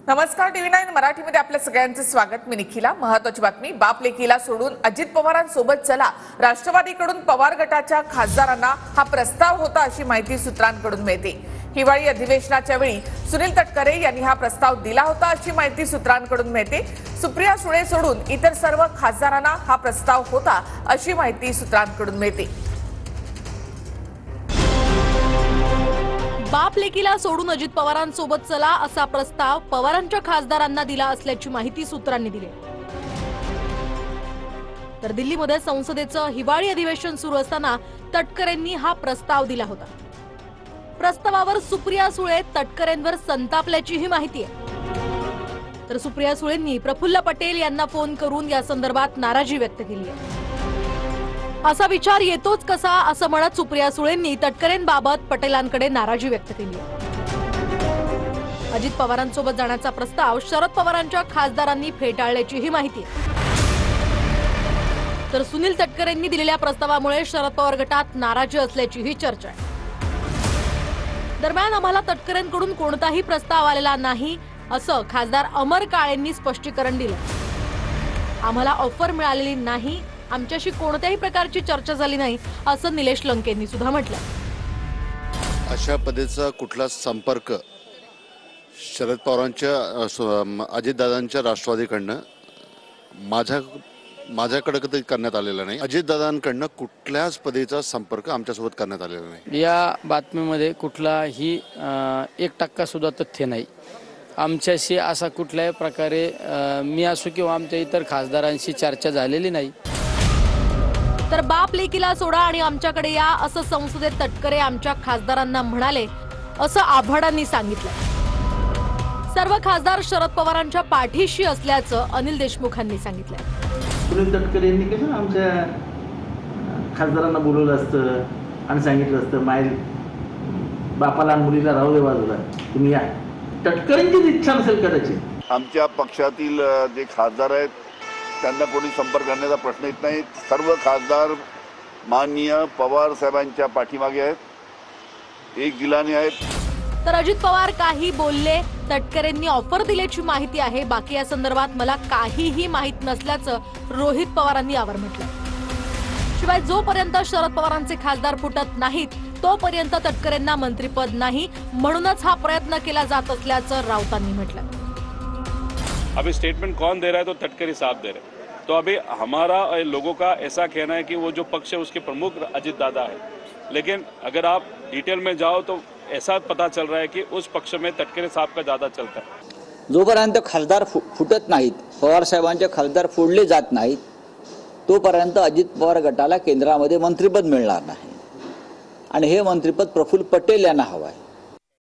नमस्कार, TV9 मराठीमध्ये आपल्या सगळ्यांचं स्वागत। मी निखिला। महत्त्वाची बातमी, बाप लेकीला सोडून अजित पवारांसोबत चला। राष्ट्रवादीकडून पवार गटाच्या खासदारांना हा प्रस्ताव होता अशी माहिती सूत्रांकडून मिळते। हिवाळी अधिवेशनाच्या वेळी सुनील तटकरे यांनी हा प्रस्ताव दिला होता अशी माहिती सूत्रांकडून मिळते। सुप्रिया सुळे सोडून इतर सर्व खासदारांना हा प्रस्ताव होता अशी माहिती सूत्रांकडून मिळते। बाप लेकीला सोडून अजित पवारांसोबत चला असा प्रस्ताव पवारांच्या खासदारांना दिला असल्याची माहिती सूत्रांनी दिली। तर दिल्लीमध्ये संसदेचं हिवाळी अधिवेशन सुरू असताना तटकरेंनी हा प्रस्ताव दिला होता। प्रस्तावावर सुप्रिया सुळे तटकरेंवर संतापल्याची ही माहिती आहे। तर सुप्रिया सुळेंनी प्रफुल्ल पटेल यांना फोन करून या संदर्भात नाराजी व्यक्त केली आहे। असा विचार येतोच कसा असं म्हणत सुप्रिया सुळेंनी तटकरेंबाबत पटेलांकडे नाराजी व्यक्त केली आहे। अजित पवारांसोबत जाण्याचा प्रस्ताव शरद पवारांच्या खासदारांनी फेटाळल्याची ही माहिती आहे। तर सुनील तटकरेंनी दिलेल्या प्रस्तावामुळे शरद पवार गटात नाराजी असल्याची ही चर्चा आहे। दरम्यान आम्हाला तटकरेंकडून कोणताही प्रस्ताव आलेला नाही असं खासदार अमर काळेंनी स्पष्टीकरण दिलं। आम्हाला ऑफर मिळालेली नाही, आमच्याशी कोणत्याही प्रकारची चर्चा झाली नाही असं निलेश लंकेंनी सुद्धा म्हटलं। अशा पद्धतीचा कुठला संपर्क शरद पवारांच्या अजितदादांच्या राष्ट्रवादीकडनं माझ्याकडे कधी करण्यात आलेला नाही। अजितदादांकडनं कुठल्याच पद्धतीचा संपर्क आमच्यासोबत करण्यात आलेला नाही। या बातमीमध्ये कुठलाही 1% सुद्धा तथ्य नाही। आमच्याशी असा कुठल्याही प्रकारे मी असो किंवा आमच्या इतर खासदारांशी चर्चा झालेली नाही। तर बाप लेकीला सोडा आणि आमच्याकडे या असं संसदेत तटकरे आमच्या खासदारांना म्हणाले असं आव्हाडांनी सांगितलं। सर्व खासदार शरद पवारांच्या पाठीशी असल्याचं अनिल देशमुखांनी सांगितलं। सुनील तटकरे यांनी कसं आमच्या खासदारांना बोलवलं असतं आणि सांगितलं असतं माय बापाला आणि मुलीला राहू दे बाजूला, तुम्ही या। तटकरेंची इच्छा नसेल कदाचित। आमच्या पक्षातील जे खासदार आहेत त्यांना कोणी संपर्क करण्याचा प्रश्न येत नाही। सर्व खासदार माननीय पवार साहेबांच्या पाठीमागे आहेत, एक दिलाने आहेत। तर अजित पवार काही बोलले, तटकरेंनी ऑफर दिल्याची माहिती आहे, बाकी या संदर्भात मला काहीही माहित नसल्याचं रोहित पवारांनी यावर म्हटलं। शिवाय जोपर्यंत शरद पवारांचे खासदार फुटत नाहीत तोपर्यंत तटकरेंना मंत्रिपद नाही, म्हणूनच हा प्रयत्न केला जात असल्याचं राऊतांनी म्हटलं। अभी स्टेटमेंट कौन दे रहा है तो तटकरे साहब दे रहे हैं। तो अभी हमारा लोगों का ऐसा कहना है कि वो जो पक्ष है उसके प्रमुख अजित दादा है, लेकिन अगर आप डिटेल में जाओ तो ऐसा पता चल रहा है कि उस पक्ष में तटकरे साहब का ज़्यादा चलता है। जोपर्यंत खासदार फुटत नाहीत, पवार साहेबांचे खासदार फोडले जात नाहीत तोपर्यंत अजित पवार गटाला केंद्रामध्ये मंत्रिपद मिळणार नाही आणि हे मंत्रिपद प्रफुल्ल पटेल यांना हवं आहे।